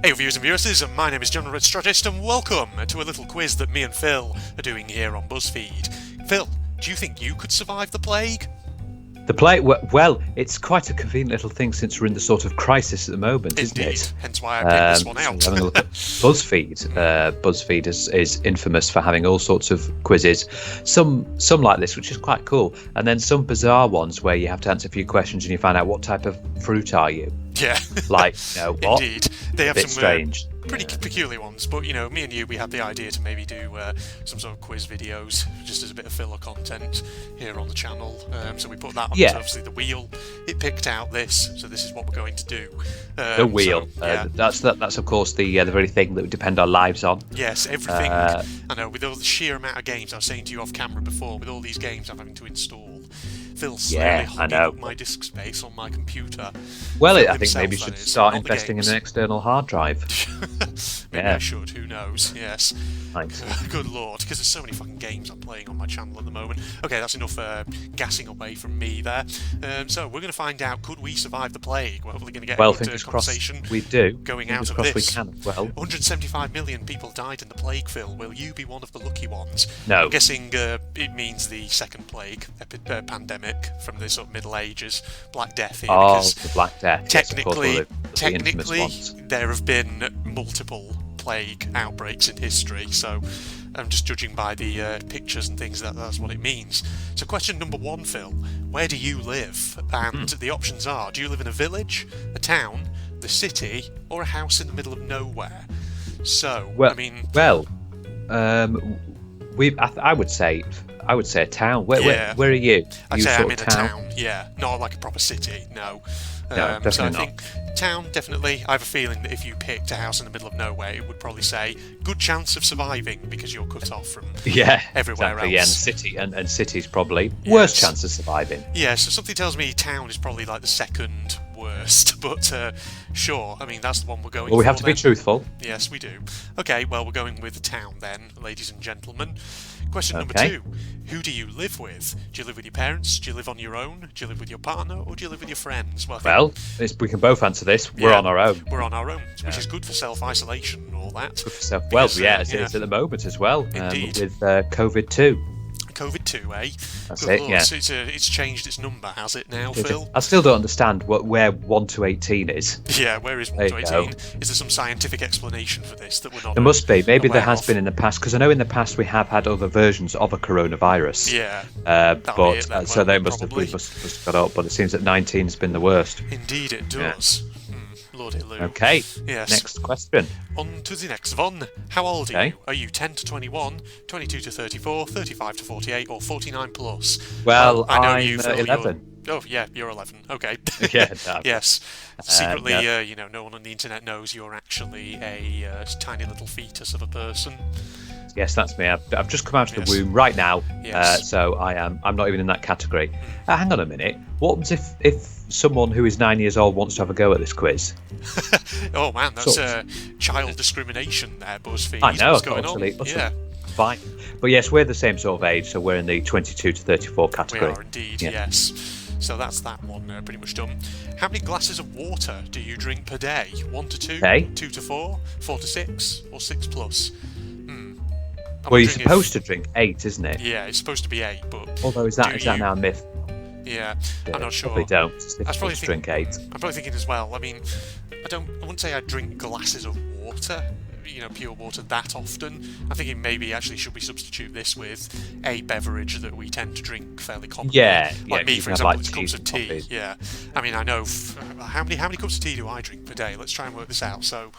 Hey viewers and viewers, my name is John Red Strategist and welcome to a little quiz that me and Phil are doing here on Buzzfeed. Phil, do you think you could survive the plague? The plague, well, it's quite a convenient little thing since we're in the sort of crisis at the moment, isn't Indeed, it? hence why I picked this one out. So having a look at Buzzfeed. Buzzfeed is infamous for having all sorts of quizzes, some like this, which is quite cool, and then some bizarre ones where you have to answer a few questions and you find out what type of fruit are you. Yeah. Like, what? Indeed. They have a bit some strange. Pretty peculiar ones, but me and you, we had the idea to maybe do some sort of quiz videos just as a bit of filler content here on the channel. So we put that on obviously the wheel. It picked out this, so this is what we're going to do. The wheel. So, yeah. That's of course the very thing that we depend our lives on. Yes, everything. I know, with all the sheer amount of games I was saying to you off camera before, with all these games I'm having to install. Phil's slowly hogging up my disk space on my computer. Well, I think maybe you should start investing in an external hard drive. Maybe I should, who knows, yes. Thanks. Good lord, because there's so many fucking games I'm playing on my channel at the moment. Okay, that's enough gassing away from me there. So we're going to find out, could we survive the plague? We're hopefully going to get a good conversation we do. Going out of this. We can as well. 175 million people died in the plague, Phil. Will you be one of the lucky ones? No. I'm guessing it means the second plague, pandemic from the sort of Middle Ages, Black Death here. Because the Black Death. Technically, yes, there have been multiple plague outbreaks in history, so I'm just judging by the pictures and things that's what it means. So question number one, Phil, where do you live? And the options are, do you live in a village, a town, the city, or a house in the middle of nowhere? So, I would say a town. Where are you? I'd say I'm in a town. Yeah, not like a proper city. No. Definitely so I not. think town, definitely. I have a feeling that if you picked a house in the middle of nowhere, it would probably say good chance of surviving because you're cut off from everywhere else. Yeah, and city's probably worst chance of surviving. Yeah, so something tells me town is probably like the second worst, but sure, I mean that's the one we're going for. Well, we have to be truthful. Yes, we do. Okay, well we're going with town then, ladies and gentlemen. Question number two, who do you live with? Do you live with your parents? Do you live on your own? Do you live with your partner? Or do you live with your friends? Well, we can both answer this. We're on our own. We're on our own, which is good for self-isolation and all that. Good for it is at the moment as well. Indeed. With COVID-2. COVID-2, eh? That's Good it, Lord. yeah. So it's changed its number, has it now, Phil? I still don't understand where 1 to 18 is. Yeah, where is 1 to 18? Is there some scientific explanation for this that we're not There must be. Maybe there has of? been in the past, because I know in the past we have had other versions of a coronavirus. Yeah. So they must have got up, but it seems that 19 has been the worst. Indeed it does. Lordy Lou. Okay. Yes. Next question. On to the next one. How old are you? Are you 10 to 21, 22 to 34, 35 to 48, or 49 plus? Well, I know I'm you, Phil, 11. Oh, yeah, you're 11. Okay. Yeah. Yes. Secretly, no one on the internet knows you're actually a tiny little fetus of a person. Yes, that's me. I've just come out of the womb right now, so I'm not even in that category. Hang on a minute. What happens if someone who is 9 years old wants to have a go at this quiz? Oh man, that's child discrimination there, BuzzFeed. I know. What's going on? Yeah. Fine. But yes, we're the same sort of age, so we're in the 22 to 34 category. We are indeed, yes. So that's that one pretty much done. How many glasses of water do you drink per day? 1 to 2, 2 to 4, 4 to 6, or 6 plus? Well, you're supposed to drink 8, isn't it? Yeah, it's supposed to be 8, but although is that now a myth? Yeah, I'm not sure. Probably don't. I probably drink 8. I'm probably thinking as well. I mean, I wouldn't say I drink glasses of water, pure water that often. I'm thinking maybe actually should we substitute this with a beverage that we tend to drink fairly commonly? Yeah, like me, for example, with cups of tea. Coffees. Yeah, I mean, I know how many cups of tea do I drink per day? Let's try and work this out. So.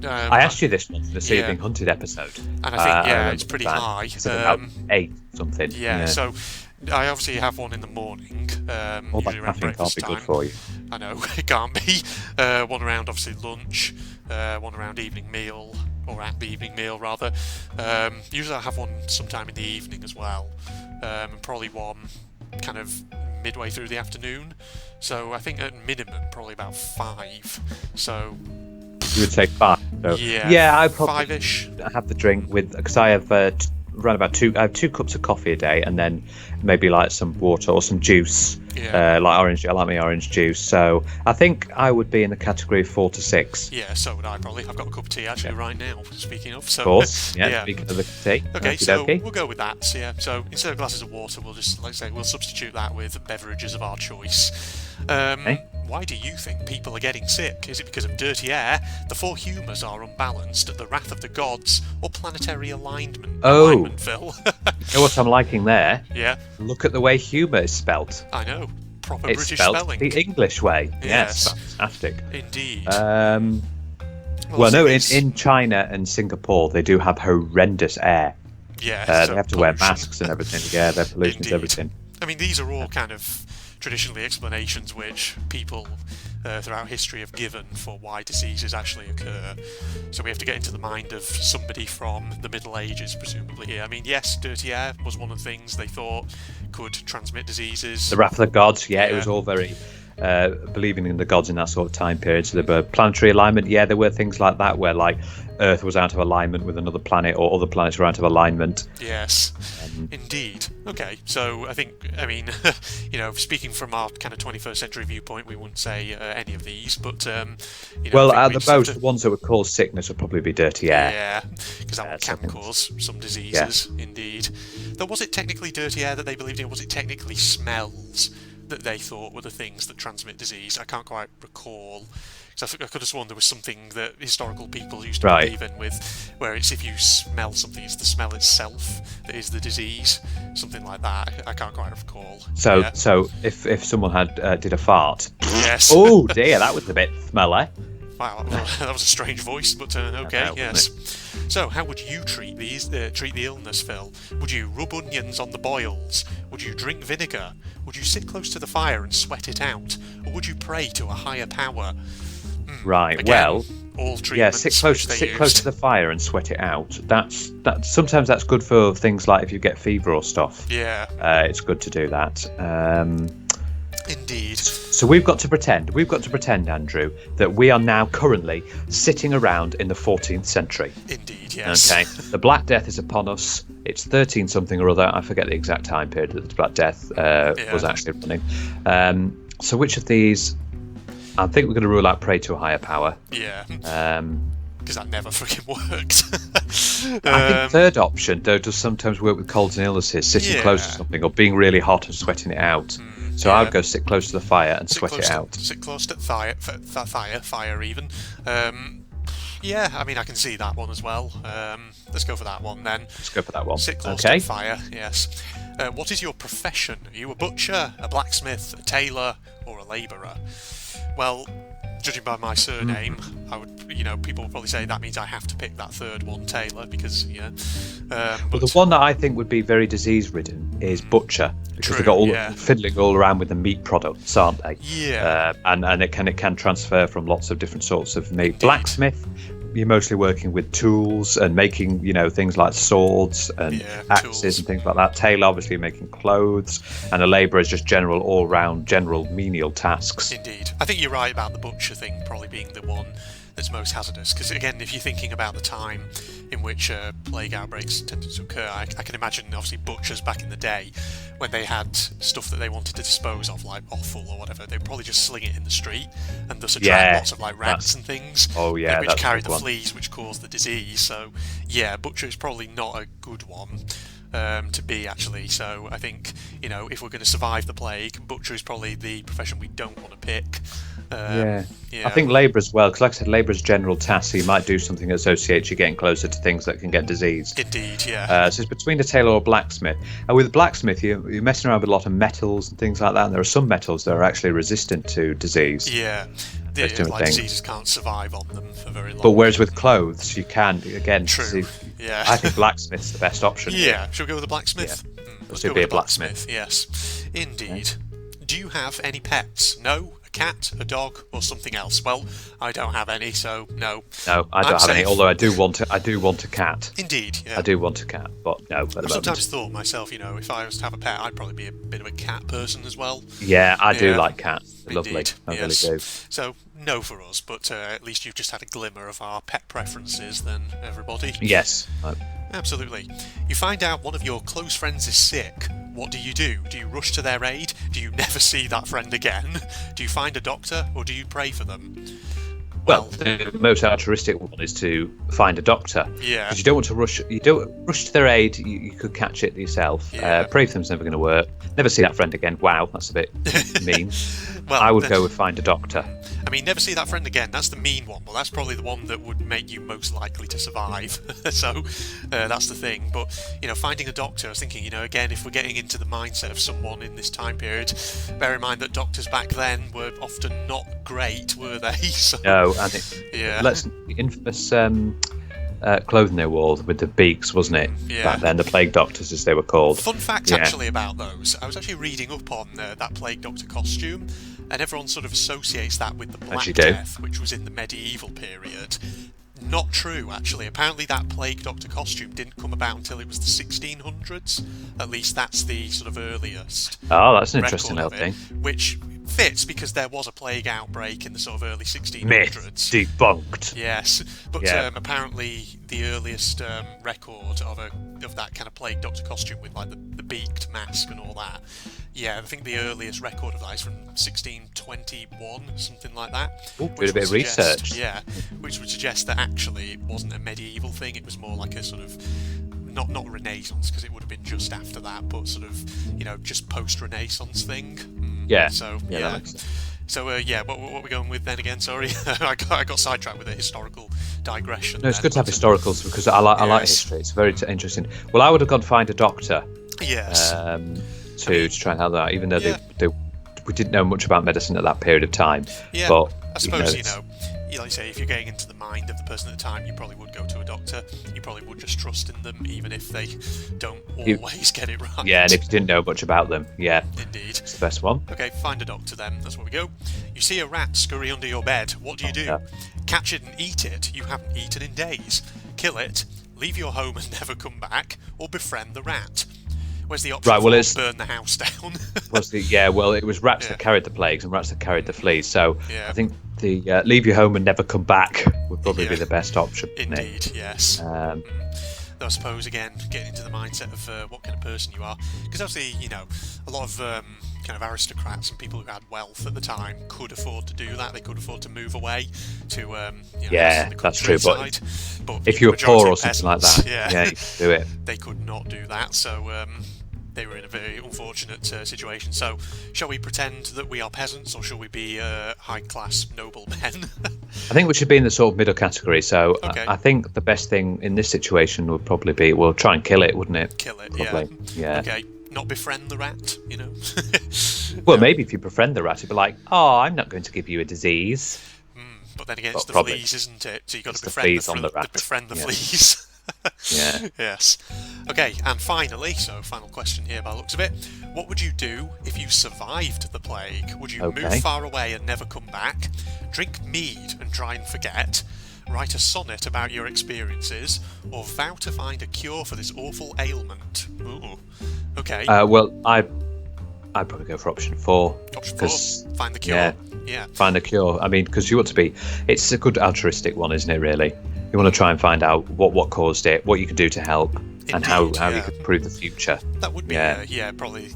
I asked you this once for the Seething Hunted episode. And I think, it's pretty high. About 8 something. Yeah, so I obviously have one in the morning, all usually around breakfast can't be time. good for you. I know, it can't be. One around, obviously, lunch, one around evening meal, or at the evening meal, rather. Usually I have one sometime in the evening as well, and probably one kind of midway through the afternoon. So I think at minimum, probably about 5. So... You would say 5. So. Yeah, I probably 5-ish. have the drink with, because I have around about I have 2 cups of coffee a day, and then maybe like some water or some juice, like orange. I like my orange juice. So I think I would be in the category of 4 to 6. Yeah, so would I probably. I've got a cup of tea actually right now. Speaking of, so Of course, yeah. Speaking of the tea, okay, so we'll go with that. So, yeah, so instead of glasses of water, we'll just, like I say, we'll substitute that with beverages of our choice. Why do you think people are getting sick? Is it because of dirty air, the 4 humours are unbalanced, the wrath of the gods, or planetary alignment? Alignment, Phil. You know what I'm liking there? Yeah. Look at the way humour is spelt. I know. Proper It's British spelt spelling. the English way. Yes. Fantastic. Indeed. Well, no, in China and Singapore, they do have horrendous air. Yeah. They have to wear masks and everything. Yeah, their pollution is everything. I mean, these are all kind of traditionally explanations which people throughout history have given for why diseases actually occur. So we have to get into the mind of somebody from the Middle Ages, presumably here. I mean, yes, dirty air was one of the things they thought could transmit diseases. The wrath of the gods, it was all very believing in the gods in that sort of time period. So there were planetary alignment. Yeah, there were things like that where like Earth was out of alignment with another planet, or other planets were out of alignment. Yes, indeed. Okay, so I mean, speaking from our kind of 21st century viewpoint, we wouldn't say any of these, but well, at the most, the ones that would cause sickness would probably be dirty air. Yeah, because that can cause some diseases. Yeah. Indeed. Though, was it technically dirty air that they believed in? Was it technically smells that they thought were the things that transmit disease? I can't quite recall. I could have sworn there was something that historical people used to believe in, with where it's if you smell something, it's the smell itself that is the disease, something like that. I can't quite recall. So if someone did a fart, yes. Oh dear, that was a bit smelly. Wow, that was a strange voice, but okay, yes. So, how would you treat the illness, Phil? Would you rub onions on the boils? Would you drink vinegar? Would you sit close to the fire and sweat it out? Or would you pray to a higher power? Right. Again, well, all treatments. Sit close to the fire and sweat it out. Sometimes that's good for things like if you get fever or stuff. Yeah. It's good to do that. Indeed. So we've got to pretend, Andrew, that we are now currently sitting around in the 14th century. Indeed, yes. Okay. The Black Death is upon us. It's 13 something or other. I forget the exact time period that the Black Death was actually running. So which of these? I think we're going to rule out pray to a higher power. Yeah. Because that never freaking worked. I think third option, though, does sometimes work with colds and illnesses, sitting close to something or being really hot and sweating it out. So I would go sit close to the fire and sweat it out. Sit close to fire even. Yeah, I mean, I can see that one as well. Let's go for that one then. Let's go for that one. Sit close to the fire, yes. What is your profession? Are you a butcher, a blacksmith, a tailor, or a labourer? Well, judging by my surname, I would, people would probably say that means I have to pick that third one, tailor, because, but the one that I think would be very disease-ridden is butcher, because they've got fiddling all around with the meat products, aren't they? Yeah. And it can transfer from lots of different sorts of meat. Indeed. Blacksmith, you're mostly working with tools and making, things like swords and axes tools and things like that. Tailor, obviously, making clothes, and a labourer is just general menial tasks. Indeed. I think you're right about the butcher thing probably being the one that's most hazardous, because again, if you're thinking about the time in which plague outbreaks tended to occur, I can imagine obviously butchers back in the day, when they had stuff that they wanted to dispose of, like offal or whatever, they'd probably just sling it in the street and thus attract lots of like rats and things, which carry the fleas which cause the disease. So yeah, butcher is probably not a good one to be, actually. So I think, if we're going to survive the plague, butcher is probably the profession we don't want to pick. I think labour as well, because like I said, labour is general task, so you might do something that associates you getting closer to things that can get disease. Indeed, yeah. So it's between a tailor or blacksmith. And with blacksmith, you're messing around with a lot of metals and things like that, and there are some metals that are actually resistant to disease. Yeah. Diseases can't survive on them for very long. But whereas with clothes, you can, again. True. Yeah. I think blacksmith's the best option. Yeah. Shall we go with the blacksmith? Yeah. Let's go with a blacksmith. Yes. Indeed. Okay. Do you have any pets? No? A cat, a dog, or something else? Well, I don't have any, so no. No, I don't have any. Although I do want a cat. Indeed, yeah. I do want a cat, but no. I've sometimes thought myself, if I was to have a pet, I'd probably be a bit of a cat person as well. Yeah, I do like cats. They're lovely. I really do. So no for us, but at least you've just had a glimmer of our pet preferences, then, everybody. Yes. Absolutely. You find out one of your close friends is sick. What do? Do you rush to their aid? Do you never see that friend again? Do you find a doctor, or do you pray for them? Well, the most altruistic one is to find a doctor. Yeah. Because you don't want to rush. You don't rush to their aid. You could catch it yourself. Yeah. Pray for them's never going to work. Never see that friend again. Wow, that's a bit mean. Well, I would go with find a doctor. I mean, never see that friend again. That's the mean one. Well, that's probably the one that would make you most likely to survive. So that's the thing. But finding a doctor. I was thinking, again, if we're getting into the mindset of someone in this time period, bear in mind that doctors back then were often not great, were they? So, no, and let's infamous clothing they wore with the beaks, wasn't it? Yeah. Back then, the plague doctors, as they were called. Fun fact, actually, about those. I was actually reading up on that plague doctor costume, and everyone sort of associates that with the Black Death, which was in the medieval period. Not true, actually. Apparently that plague doctor costume didn't come about until it was the 1600s. At least that's the sort of earliest. Oh, that's an interesting little thing. Which fits because there was a plague outbreak in the sort of early 1600s. Myth debunked. Yes, but apparently the earliest record of that kind of plague doctor costume with like the beaked mask and all that. Yeah, I think the earliest record of that is from 1621, something like that. Ooh, did a bit of research. Yeah, which would suggest that actually it wasn't a medieval thing. It was more like a sort of not Renaissance, because it would have been just after that, but sort of just post-Renaissance thing. Yeah. So that makes sense. So what are we going with then again? Sorry, I got sidetracked with a historical digression. No, it's good to have historicals because I like history. It's very interesting. Well, I would have gone find a doctor. Yes. To try and help that, even though we didn't know much about medicine at that period of time. Yeah. But I suppose like you say, if you're getting into the mind of the person at the time, you probably would go to a doctor. You probably would just trust in them, even if they don't always get it right. Yeah, and if you didn't know much about them, Indeed. It's the best one. Okay, find a doctor then. That's where we go. You see a rat scurry under your bed. What do you do? Catch it and eat it. You haven't eaten in days. Kill it. Leave your home and never come back. Or befriend the rat. Where's the option for burn the house down? It was rats that carried the plagues and rats that carried the fleas. So I think the leave your home and never come back would probably be the best option. Indeed, yes. Though I suppose, again, getting into the mindset of what kind of person you are. Because obviously, a lot of kind of aristocrats and people who had wealth at the time could afford to do that. They could afford to move away to, that's true. But if you were poor or something like that, you could do it. They could not do that. So they were in a very unfortunate situation. So, shall we pretend that we are peasants, or shall we be high-class noblemen? I think we should be in the sort of middle category. So, I think the best thing in this situation would probably be, we'll try and kill it, wouldn't it? Kill it, probably. Yeah. Okay, not befriend the rat, Well, maybe if you befriend the rat, it'd be like, oh, I'm not going to give you a disease. But then again, it's the fleas, isn't it? So you've got to befriend the fleas. Yeah. Yes. Okay, and finally, final question here by the looks of it. What would you do if you survived the plague? Would you move far away and never come back? Drink mead and try and forget? Write a sonnet about your experiences? Or vow to find a cure for this awful ailment? Ooh. Okay. Well, I'd probably go for option 4. Option 4? Find the cure. Yeah. Find the cure. I mean, because you want to be... It's a good altruistic one, isn't it, really? You want to try and find out what caused it, what you can do to help, and how you can improve the future. That would be, probably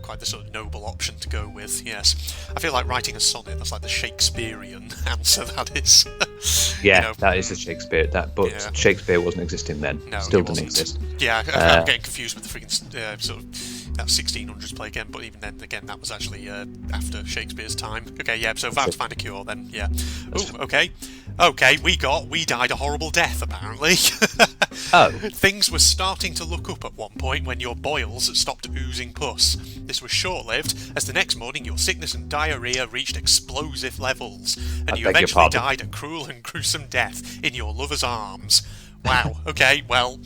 quite the sort of noble option to go with. Yes, I feel like writing a sonnet. That's like the Shakespearean answer. That is. That is a Shakespeare. Shakespeare wasn't existing then. No, still doesn't exist. Yeah, I'm getting confused with the freaking sort of that 1600s play again. But even then, again, that was actually after Shakespeare's time. Okay, yeah. So vow to find a cure then. Yeah. Oh, okay. Okay, we died a horrible death, apparently. Things were starting to look up at one point when your boils stopped oozing pus. This was short-lived, as the next morning your sickness and diarrhea reached explosive levels, and you eventually died a cruel and gruesome death in your lover's arms. Wow, okay, well,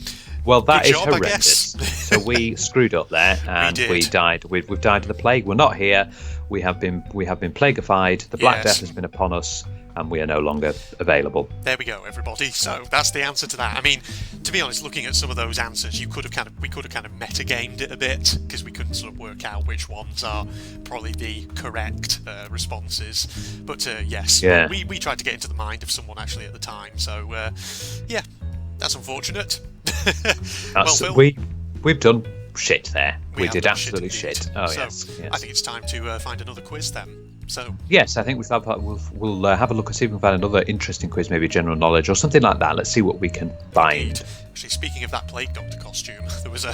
that is job, horrendous. So we screwed up there, and we died. We've died of the plague. We're not here. We have been plaguified. The Black Death has been upon us, and we are no longer available. There we go, everybody. So that's the answer to that. I mean, to be honest, looking at some of those answers, we could have kind of metagamed it a bit, because we couldn't sort of work out which ones are probably the correct responses. But yes, we tried to get into the mind of someone actually at the time. So that's unfortunate. That's, Well, Phil, we've done shit there. We have did done absolutely indeed. shit. Oh So, yes. I think it's time to find another quiz then. So, Yes, I think we'll have a look and see if we can find another interesting quiz, maybe general knowledge or something like that. Let's see what we can find. indeed. Actually, speaking of that plague doctor costume, there was a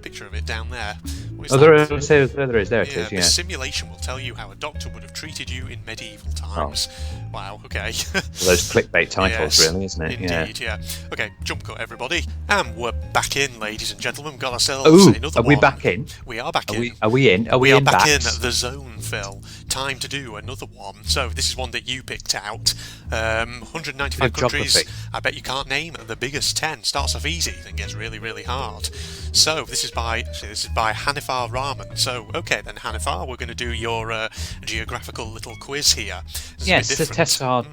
picture of it down there. What is Oh, that? there is. There it Yeah, is. Yeah. this simulation will tell you how a doctor would have treated you in medieval times. Wow, okay. Those clickbait titles, Yes, really, isn't it? Indeed, yeah. Okay, jump cut, everybody. And we're back in, ladies and gentlemen. We've got ourselves Ooh, another are we one. back in? We are back in. Are we in? Are we are in back backs? in the zone, Phil. Time to do another one. So this is one that you picked out. 195 countries. Geography. I bet you can't name the biggest 10. Starts off easy, then gets really, really hard. So this is by Hanifar Rahman. So okay then, Hanifar, we're going to do your geographical little quiz here. Yes, to test our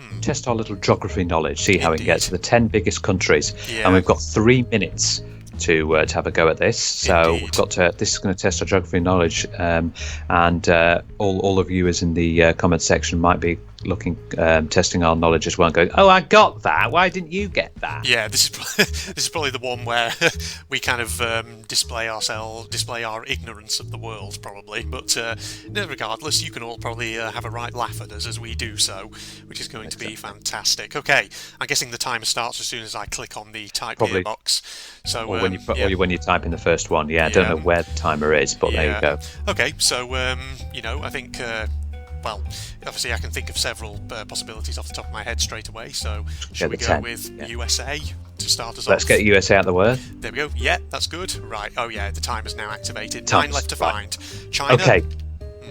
little geography knowledge, see how it gets. The 10 biggest countries, and we've got 3 minutes to have a go at this. So Indeed. we've got to. This is going to test our geography knowledge, and all of you, as in the comment section, might be looking, testing our knowledge as well, and going, "Oh, I got that. Why didn't you get that?" Yeah, this is probably the one where we kind of display our ignorance of the world, probably. But regardless, you can all probably have a right laugh at us as we do so, which is going to be fantastic. Okay, I'm guessing the timer starts as soon as I click on the type here box. So or when you type in the first one. Yeah, I don't know where the timer is, but there you go. Okay, so I think. Well, obviously I can think of several possibilities off the top of my head straight away, so should we go with USA to start us off? Let's get USA out of the way. There we go. Yeah, that's good. Right. Oh yeah, the timer's now activated. 9 left to find. China. Okay.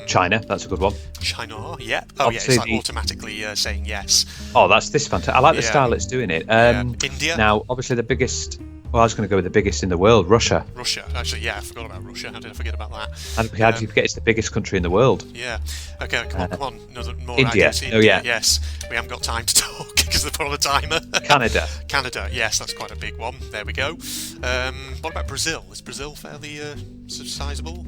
China, that's a good one. China, yeah. Oh Obviously yeah, it's like automatically saying yes. Oh, this is fantastic. I like the style it's doing it. India. Now, obviously the biggest... Well, I was going to go with the biggest in the world, Russia. Russia, actually, yeah, I forgot about Russia. How did I forget about that? How did you forget it's the biggest country in the world? Yeah. Okay, come on. More India. ideas. Oh, yeah. Yes. We haven't got time to talk because they're put on a timer. Canada. Canada, yes, that's quite a big one. There we go. What about Brazil? Is Brazil fairly sizable?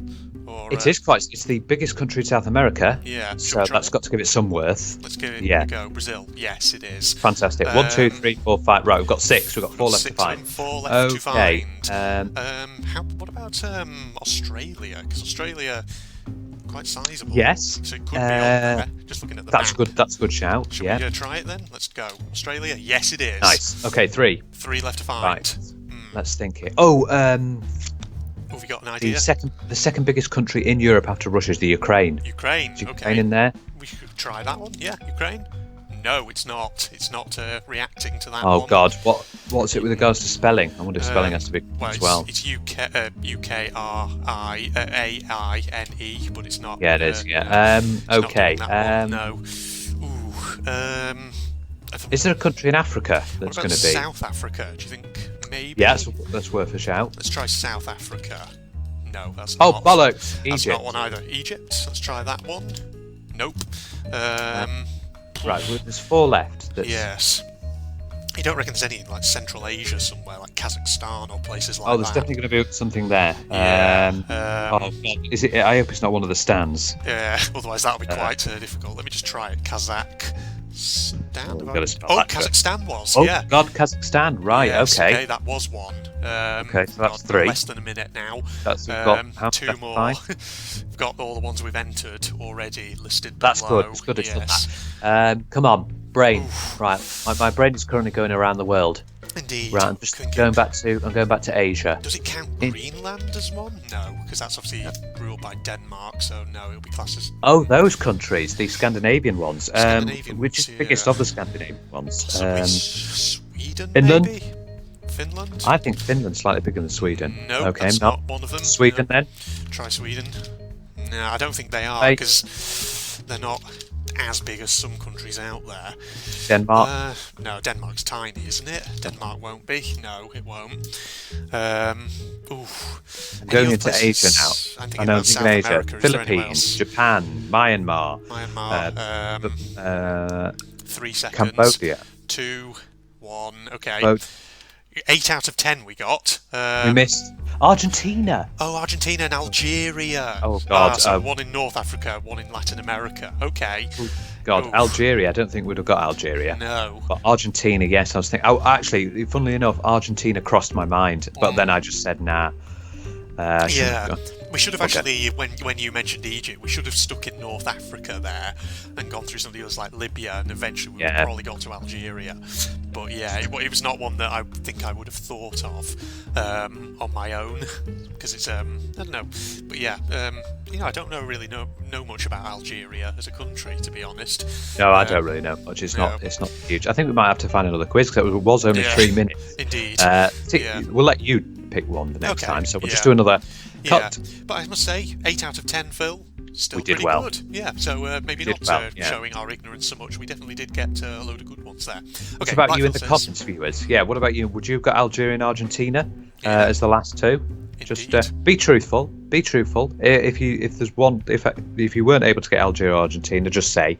Or, it is quite. It's the biggest country in South America. Yeah. So that's got to give it some worth. Let's give it a go. Brazil. Yes, it is. Fantastic. 1, 2, 3, 4, 5. Right, we've got 6. We've got 4 left to find. 4 left to find. What about Australia? Because Australia, quite sizable. Yes. So it could be on there. Just looking at the map. That's a good shout. Should we try it then? Let's go. Australia. Yes, it is. Nice. Okay, 3. 3 left to find. Right. Let's think it. Oh, have you got an idea? The second biggest country in Europe after Russia is the Ukraine. Ukraine. Is Ukraine in there? We could try that one. Yeah, Ukraine. No, it's not. It's not reacting to that one. Oh God, what's it with regards to spelling? I wonder if spelling has to be as well. It's UKRIAINE, but it's not. Yeah, it is. Yeah. Okay. No. Is there a country in Africa that's going to be? South Africa? Do you think maybe? Yeah, that's worth a shout. Let's try South Africa. No, that's not. Oh, bollocks! Egypt. That's not one either. Egypt. Let's try that one. Nope. Right, well, there's 4 left. Yes. You don't reckon there's any in like Central Asia somewhere, like Kazakhstan or places like that? Oh, there's definitely going to be something there. Oh, God. Is it? I hope it's not one of the stands. Yeah, otherwise that'll be quite difficult. Let me just try it. Kazakhstan. Kazakhstan was. Yeah. God, Kazakhstan. Right. Yes, okay. That was one. Okay, so that's 3. Less than a minute now. That's got 2 more. We've got all the ones we've entered already listed That's below. good. It's good. It's done that. Come on, brain. Oof. Right, my brain is currently going around the world. Indeed. Right, I'm going back to Asia. Does it count Greenland as one? No, because that's obviously ruled by Denmark, so no, it'll be classed as... Oh, those countries, the Scandinavian ones. Which is the biggest of the Scandinavian ones? Sweden, Finland? maybe? Finland? I think Finland's slightly bigger than Sweden. No, okay, that's not one of them. Sweden, then? Try Sweden. No, I don't think they are, because they're not as big as some countries out there. Denmark? No, Denmark's tiny, isn't it? Denmark won't be. No, it won't. I'm going into Asia now. I know, South Asia. America. Philippines, Japan, Myanmar. 3 seconds. Cambodia. 2, 1. Okay. 8 out of 10 we got. We missed Argentina. Oh, Argentina and Algeria. Oh, God. So 1 in North Africa, 1 in Latin America. Okay. God, Oof. Algeria. I don't think we'd have got Algeria. No. But Argentina, yes. I was thinking. Oh, actually, funnily enough, Argentina crossed my mind, but then I just said, nah. Yeah. We should have Okay. actually, when you mentioned Egypt, we should have stuck in North Africa there and gone through some of the others like Libya, and eventually we would have probably got to Algeria. But yeah, it was not one that I think I would have thought of on my own, because it's I don't know. But yeah, I don't really know much about Algeria as a country, to be honest. No, I don't really know much. It's not huge. I think we might have to find another quiz because it was only 3 minutes. Indeed. We'll let you pick one the next time, so we'll just yeah. do another cut. Yeah, but I must say, 8 out of 10, Phil. Still We did pretty well. good. Yeah, so maybe Did not well, yeah. showing our ignorance so much. We definitely did get a load of good ones there. Okay, What about you in the Phil says- comments, viewers? Yeah, what about you? Would you have got Algeria and Argentina as the last two? Just Indeed. be truthful. Be truthful. If you weren't able to get Algeria or Argentina, just say.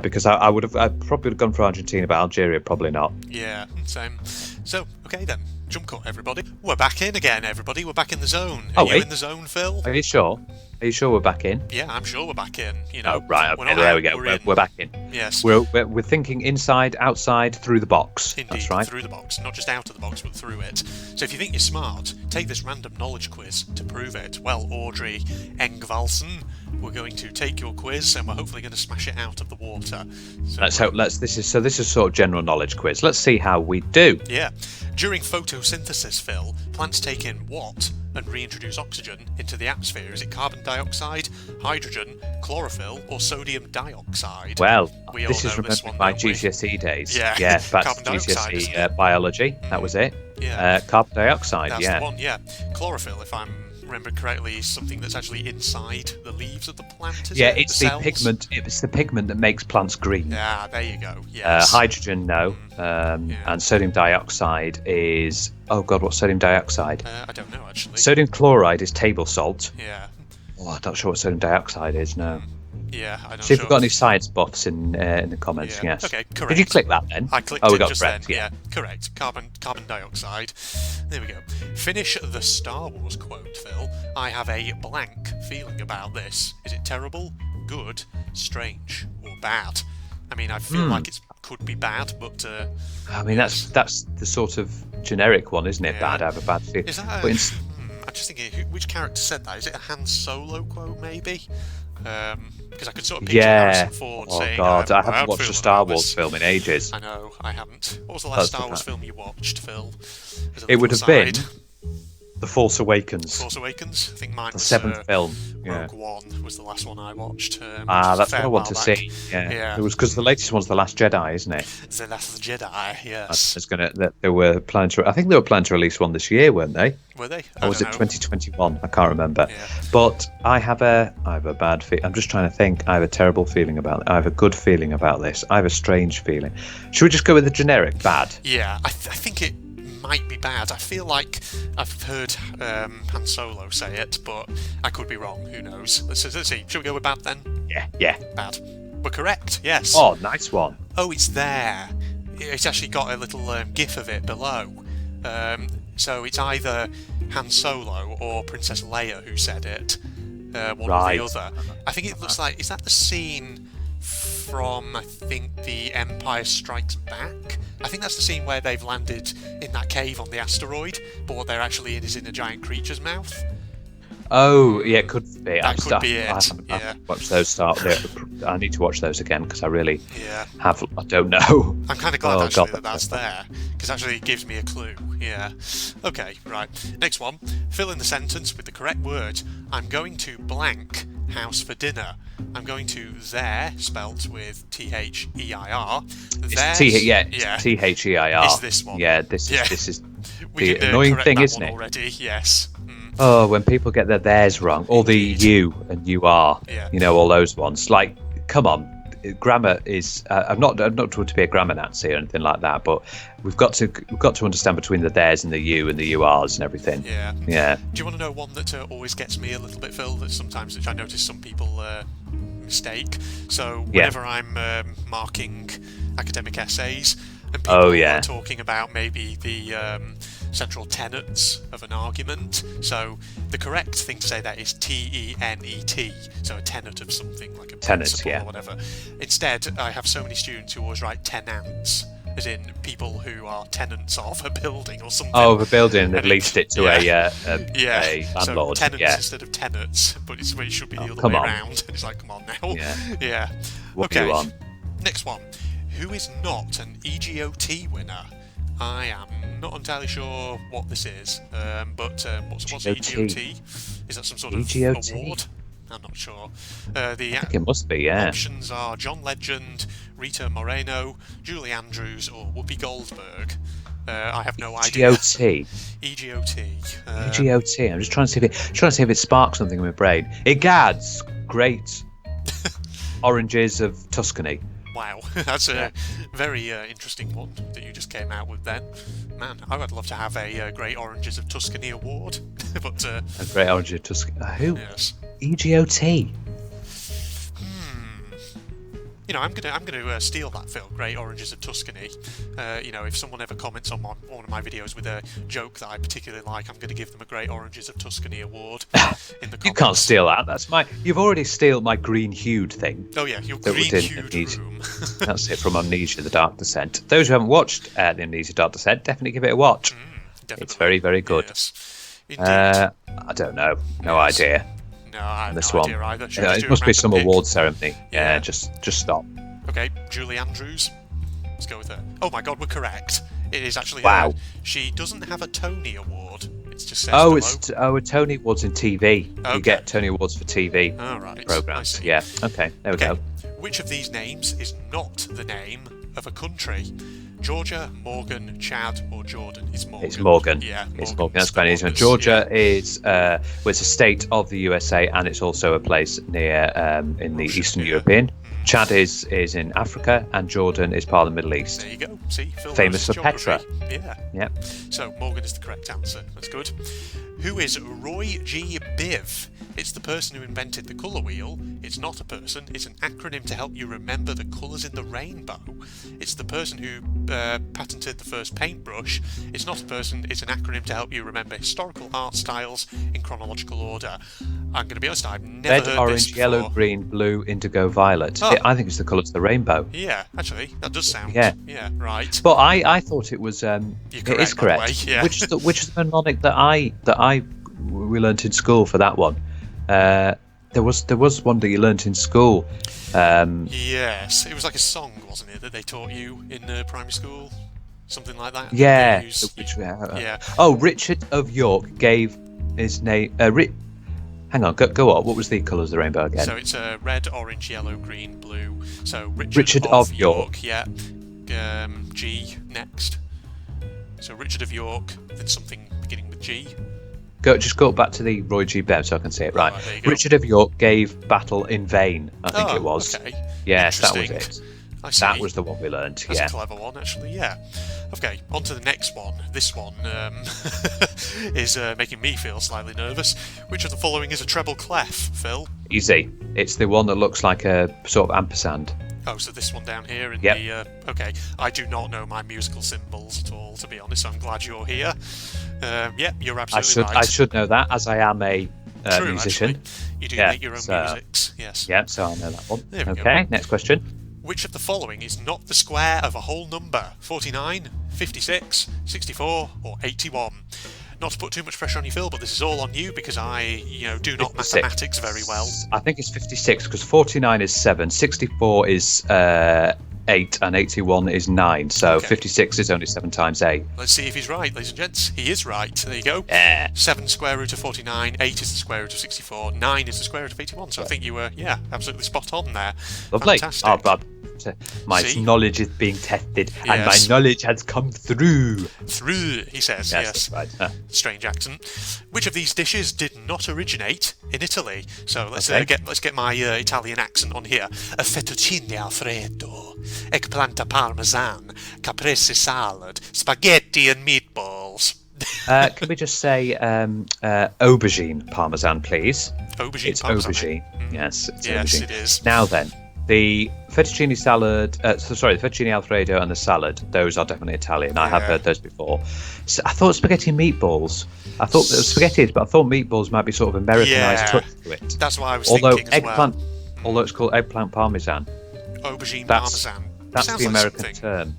Because I'd probably have gone for Argentina, but Algeria probably not. Yeah, same. So, okay then. Jump cut, everybody. We're back in again, everybody. We're back in the zone. Are you in the zone, Phil? Are you sure? Are you sure we're back in? Yeah, I'm sure we're back in. You know. Oh, right. we're Okay, not there out, we go. in. We're back in. Yes. We're thinking inside, outside, through the box. Indeed, That's right. through the box, not just out of the box, but through it. So if you think you're smart, take this random knowledge quiz to prove it. Well, Audrey Engvalsen, we're going to take your quiz, and we're hopefully going to smash it out of the water. So, Let's hope. This is sort of general knowledge quiz. Let's see how we do. Yeah. During photosynthesis, Phil, plants take in what and reintroduce oxygen into the atmosphere? Is it carbon dioxide, hydrogen, chlorophyll, or sodium dioxide? Well, We all this is know this remembering one, my don't we? GCSE days. Yeah. that's Carbon dioxide, isn't GCSE it? biology. That was it. Yeah. Carbon dioxide. That's yeah. the one, yeah. Chlorophyll, if I'm remembering correctly, is something that's actually inside the leaves of the plant, is Yeah, it? it's the cells? pigment. It's the pigment that makes plants green. Ah, there you go. Yes. Hydrogen, no. And sodium dioxide is. Oh God, what's sodium dioxide? I don't know, actually. Sodium chloride is table salt. Yeah. Oh, I'm not sure what sodium dioxide is. No. Yeah, I don't See if know. we've got any science buffs in the comments. Yeah. Yes. Okay, correct. Did you click that then? I clicked we it got just correct. then. Yeah, correct. Carbon dioxide. There we go. Finish the Star Wars quote, Phil. I have a blank feeling about this. Is it terrible, good, strange, or bad? I mean, I feel like it could be bad, but I mean, that's the sort of generic one, isn't it? Yeah. Bad. I have a bad feeling. is that? But I'm just thinking, which character said that? Is it a Han Solo quote, maybe? Because I could sort of picture Harrison Ford Oh saying, God, I "I'm haven't watched a feeling Star about Wars this." film in ages. I know, I haven't. What was the last That's Star the Wars fact. film you watched, Phil? As a It would little have been aside? The Force Awakens, Force Awakens. I think mine the was seventh film. Yeah. Rogue One was the last one I watched. That's which what was a I fair want while to back. see. Yeah. Yeah. It was because the latest one's The Last Jedi, isn't it? The Last of the Jedi. Yes. They were planning to. I think they were planning to release one this year, weren't they? Were they? Or was it 2021? I can't remember. Yeah. But I have a bad feeling. I'm just trying to think. I have a terrible feeling about it. I have a good feeling about this. I have a strange feeling. Should we just go with the generic bad? Yeah, I think it might be bad. I feel like I've heard Han Solo say it, but I could be wrong. Who knows? Let's see. Should we go with bad then? Yeah. Bad. We're correct. Yes. Oh, nice one. Oh, it's there. It's actually got a little GIF of it below. So it's either Han Solo or Princess Leia who said it. One Right. or the other. I think it looks like. Is that the scene from, I think, The Empire Strikes Back? I think that's the scene where they've landed in that cave on the asteroid, but what they're actually in is in a giant creature's mouth. Oh, yeah, it could be. That could be it, I yeah. haven't watched those I need to watch those again because I really Yeah. have. I don't know. I'm kind of glad Oh, actually God. that's there, because actually it gives me a clue. Yeah. Okay, right. Next one. Fill in the sentence with the correct word. I'm going to blank house for dinner. I'm going to there, spelt with Their. It's Their. Is this one? Yeah, this Yeah. is We the did annoying correct thing, that isn't one it? already. Yes. Oh, when people get their theirs wrong, or the Indeed. you and you are, Yeah. all those ones. Like, come on, grammar is. I'm not trying to be a grammar Nazi or anything like that, but we've got to understand between the theirs and the you and the you ares and everything. Yeah. Yeah. Do you want to know one that always gets me a little bit, Phil? That sometimes, which I notice some people mistake. So whenever I'm marking academic essays, and people are talking about maybe the central tenets of an argument. So the correct thing to say that is T-E-N-E-T, so a tenet of something, like a principle or whatever. Instead, I have so many students who always write tenants, as in people who are tenants of a building or something. Oh, of a building, they've leased it to a landlord. So tenants instead of tenants, but it should be the other way around. And it's like, come on now. Yeah. What do you want? Next one. Who is not an EGOT winner? I am not entirely sure what this is, but what's EGOT? Is that some sort of award? I'm not sure. I think it must be, yeah. Options are John Legend, Rita Moreno, Julie Andrews, or Whoopi Goldberg. I have no idea. EGOT. EGOT. I'm just trying to see if it sparks something in my brain. EGADS. Great Oranges of Tuscany. Wow, that's a very interesting one that you just came out with then. Man, I would love to have a Great Oranges of Tuscany award. But a Great Oranges of Tuscany. Who? Yes. EGOT. I'm gonna steal that, Phil. Great Oranges of Tuscany. If someone ever comments on one of my videos with a joke that I particularly like, I'm gonna give them a Great Oranges of Tuscany award in the comments. You can't steal that. That's You've already steal my green-hued thing. Oh yeah, your green-hued room. That's it, from Amnesia: The Dark Descent. Those who haven't watched The Amnesia: Dark Descent, definitely give it a watch. It's very, very good. Yes. I don't know. No idea. No, I have this no one. idea either. It must be some award ceremony. Yeah, just stop. Okay, Julie Andrews. Let's go with her. Oh my God, we're correct. It is actually her. She doesn't have a Tony Award. It's just says below. A Tony Awards in TV. Okay. You get Tony Awards for TV programs. Yeah. Okay. There we go. Which of these names is not the name of a country? Georgia, Morgan, Chad, or Jordan? It's Morgan. It's Morgan. Yeah, it's Morgan. That's quite easy. Georgia is it's a state of the USA, and it's also a place near in the Eastern European. Chad is in Africa, and Jordan is part of the Middle East. There you go. See, Phil famous for geography. Petra. Yeah. Yep. So Morgan is the correct answer. That's good. Who is Roy G. Biv? It's the person who invented the colour wheel. It's not a person. It's an acronym to help you remember the colours in the rainbow. It's the person who patented the first paintbrush. It's not a person. It's an acronym to help you remember historical art styles in chronological order. I'm going to be honest, I've never heard Red, orange, this yellow, before. green, blue, indigo, violet. Oh. I think it's the colours of the rainbow. Yeah, actually, that does sound. Yeah, right. But I thought it was. It is correct. Way, yeah. Which is the mnemonic that we learnt in school for that one. There was one that you learnt in school. Yes, it was like a song, wasn't it, that they taught you in primary school, something like that. Yeah. Yeah. Oh, Richard of York gave his name. Hang on, go on. What was the colours of the rainbow again? So it's red, orange, yellow, green, blue. So Richard of York. Yeah. G next. So Richard of York, then something beginning with G. Just go back to the Roy G. Biv so I can see it right. There you go. Richard of York gave battle in vain. I think it was. Okay. Yes, that was it. I see. That was the one we learnt. That's a clever one, actually. Yeah. Okay, on to the next one. This one is making me feel slightly nervous. Which of the following is a treble clef, Phil? Easy. It's the one that looks like a sort of ampersand. Oh, so this one down here in the... okay, I do not know my musical symbols at all, to be honest, so I'm glad you're here. You're absolutely right. I should know that, as I am a True, musician. Actually. You do make your own musics, yes. Yep, so I know that one. There we go. Next question. Which of the following is not the square of a whole number? 49, 56, 64, or 81? Not to put too much pressure on you, Phil, but this is all on you because I, do not 56. mathematics very well. I think it's 56 because 49 is 7, 64 is 8, and 81 is 9. So 56 is only 7 times 8. Let's see if he's right, ladies and gents. He is right. There you go. 7 square root of 49, 8 is the square root of 64, 9 is the square root of 81. So I think you were, absolutely spot on there. Lovely. Fantastic. Oh, but my knowledge is being tested, and my knowledge has come through. Through, he says. Yes. Right. Strange accent. Which of these dishes did not originate in Italy? So let's get my Italian accent on here. A fettuccine alfredo, eggplant parmesan, caprese salad, spaghetti and meatballs. Can we just say aubergine parmesan, please? Aubergine it's parmesan. Aubergine. Yes, it's yes, aubergine. It is. Now then, The fettuccine salad, the fettuccine alfredo and the salad, those are definitely Italian. I have heard those before. So I thought spaghetti and meatballs. I thought it was spaghetti, but I thought meatballs might be sort of Americanized touch to it. That's what I was thinking as well. Although it's called eggplant parmesan. Aubergine parmesan. That's Sounds the like American something. term.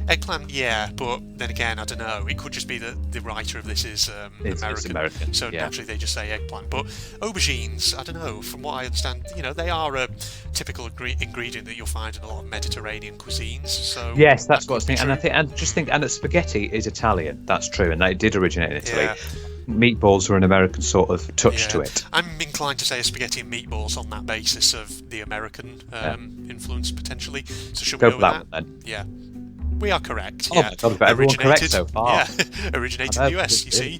Eggplant, yeah, but then again, I don't know. It could just be that the writer of this is American. It's American, so naturally they just say eggplant. But aubergines, I don't know. From what I understand, they are a typical ingredient that you'll find in a lot of Mediterranean cuisines. So yes, that's what I was thinking. And spaghetti is Italian. That's true, and that did originate in Italy. Yeah. Meatballs are an American sort of touch to it. I'm inclined to say a spaghetti and meatballs on that basis of the American influence potentially. So should we go with that? One, then? Yeah. We are correct. Oh my God, everyone correct so far. Yeah, originated in the US, you see.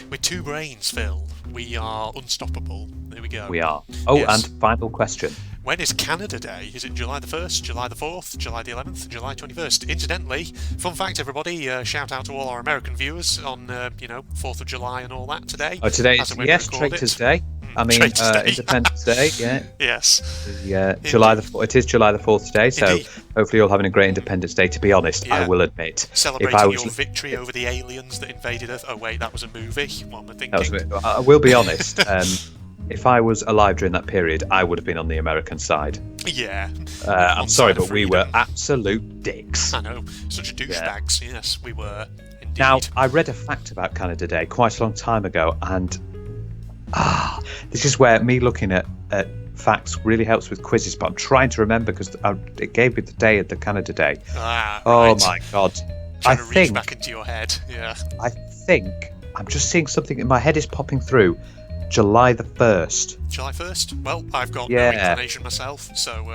With 2 brains, Phil, we are unstoppable. There we go. We are. Oh, yes. And final question. When is Canada Day? Is it July the 1st, July the 4th, July the 11th, July 21st? Incidentally, fun fact, everybody, shout out to all our American viewers on, 4th of July and all that today. Oh, today is, Traitors Day. I mean, Independence Day, yeah. Yes. Yeah, it is July the 4th today, so Indeed. Hopefully you're having a great Independence Day. To be honest, I will admit. Celebrating your victory over the aliens that invaded Earth. Oh, wait, that was a movie. What am I thinking? I will be honest. If I was alive during that period, I would have been on the American side. Yeah. I'm sorry, but we were absolute dicks. I know. Such douchebags. Yeah. Yes, we were. Indeed. Now, I read a fact about Canada Day quite a long time ago, and this is where me looking at facts really helps with quizzes, but I'm trying to remember because it gave me the day of the Canada Day. Oh my God. Trying to reach back into your head. Yeah. I think I'm just seeing something in my head is popping through. July the 1st. July 1st? Well, I've got no inclination myself, so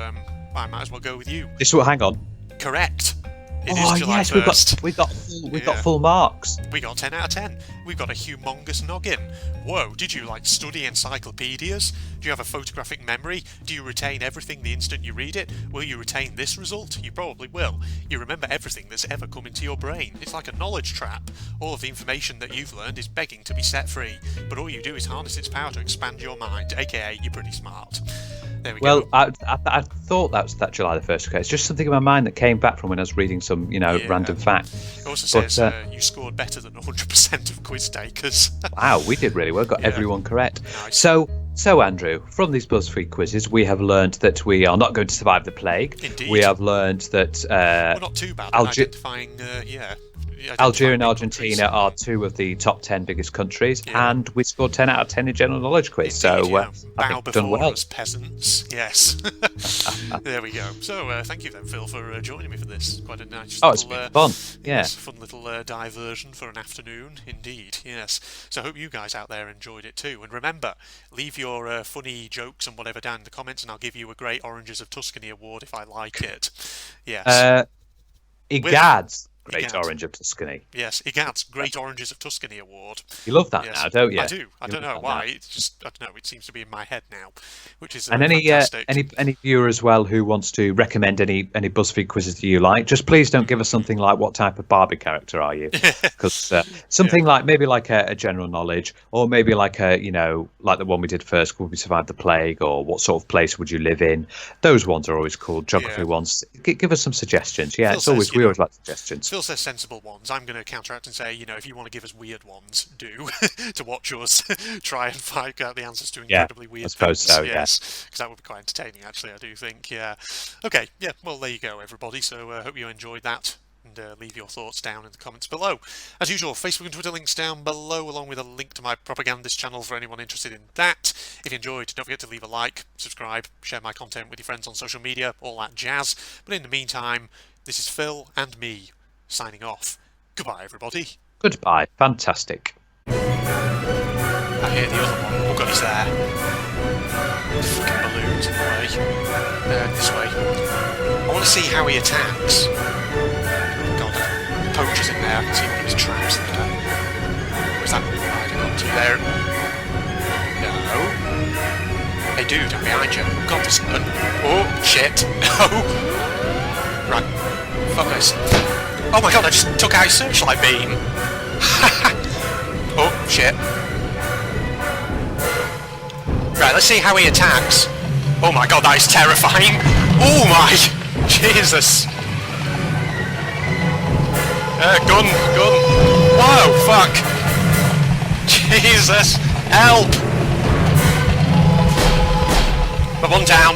I might as well go with you. Hang on. Correct. It is July 1st. We've got full marks. We got 10 out of 10. We've got a humongous noggin. Whoa, did you study encyclopedias? Do you have a photographic memory? Do you retain everything the instant you read it? Will you retain this result? You probably will. You remember everything that's ever come into your brain. It's like a knowledge trap. All of the information that you've learned is begging to be set free, but all you do is harness its power to expand your mind, aka you're pretty smart. There we go. Well, I thought that July the 1st. Okay, it's just something in my mind that came back from when I was reading some, random fact. It also says you scored better than 100% of quiz takers. Wow, we did really well. Got everyone correct. Nice. So Andrew, from these BuzzFeed quizzes, we have learned that we are not going to survive the plague. Indeed. We have learned that we're not too bad at identifying. Algeria and Argentina are 2 of the top 10 biggest countries, and we scored 10 out of 10 in general knowledge quiz. Indeed, I think we've done well. Us peasants, yes. There we go. So thank you then, Phil, for joining me for this. Quite a nice. It's been fun. Yeah, yes, fun little diversion for an afternoon. Indeed, yes. So I hope you guys out there enjoyed it too. And remember, leave your funny jokes and whatever down in the comments, and I'll give you a Great Oranges of Tuscany award if I like it. Yes. Egads. Great Orange of Tuscany. Yes, EGAD's Great Oranges of Tuscany award. You love that now, don't you? I do. I don't know why. It's just, I don't know. It seems to be in my head now, which is and fantastic. any viewer as well who wants to recommend any BuzzFeed quizzes that you like, just please don't give us something like what type of Barbie character are you? Because something like maybe like a general knowledge, or maybe like like the one we did first, would we survive the plague, or what sort of place would you live in? Those ones are always cool. Geography ones. Give us some suggestions. Yeah, we always like suggestions. Phil says sensible ones. I'm going to counteract and say, if you want to give us weird ones, do to watch us try and find out the answers to incredibly weird things. I suppose so, yes, because that would be quite entertaining, actually, I do think, yeah. Okay, yeah, well, there you go, everybody, so I hope you enjoyed that, and leave your thoughts down in the comments below. As usual, Facebook and Twitter links down below, along with a link to my propagandist channel for anyone interested in that. If you enjoyed, don't forget to leave a like, subscribe, share my content with your friends on social media, all that jazz. But in the meantime, this is Phil and me, signing off. Goodbye, everybody. Goodbye. Fantastic. I hear the other one. Oh god, he's there. Fucking balloons in the way. This way. I want to see how he attacks. God, the poacher's in there. I can see him in his traps there. Where's that rider gone to? There. No. Hey dude, I'm behind you. God, there's... Oh, shit. No. Right. Fuck this. Oh my god, I just took out his searchlight beam! Oh, shit. Right, let's see how he attacks. Oh my god, that is terrifying! Oh my! Jesus! Gun! Whoa, fuck! Jesus! Help! I'm on down!